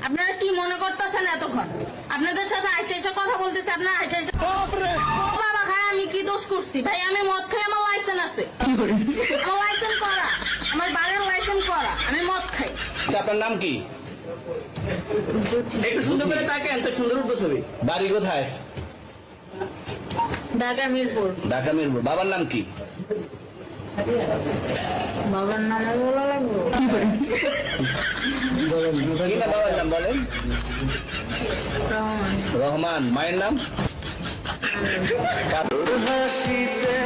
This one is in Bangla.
আপনারা কি মনে করতেছেন এতক্ষণ? আপনাদের সাথে আইসা এসে কথা বলতেছে, আপনারা আইসা এসে বাবা খায় আমি কি দোষ করছি? ভাই আমি মদ খাই, আমার লাইসেন্স আছে, আমার লাইসেন্স করা, আমার বাড়ির লাইসেন্স করা, আমি মদ খাই। আচ্ছা, আপনার নাম কি? একটু সুন্দর করে তাকে এত সুন্দর উঠবো ছবি। বাড়ি কোথায়? ঢাকা মিরপুর। ঢাকা মিরপুর। বাবার নাম কি? বাবার নাম বলা লাগবে? কি না বাবার নাম বলেন? রহমান। রহমান। মায়ের নাম? হাসিতে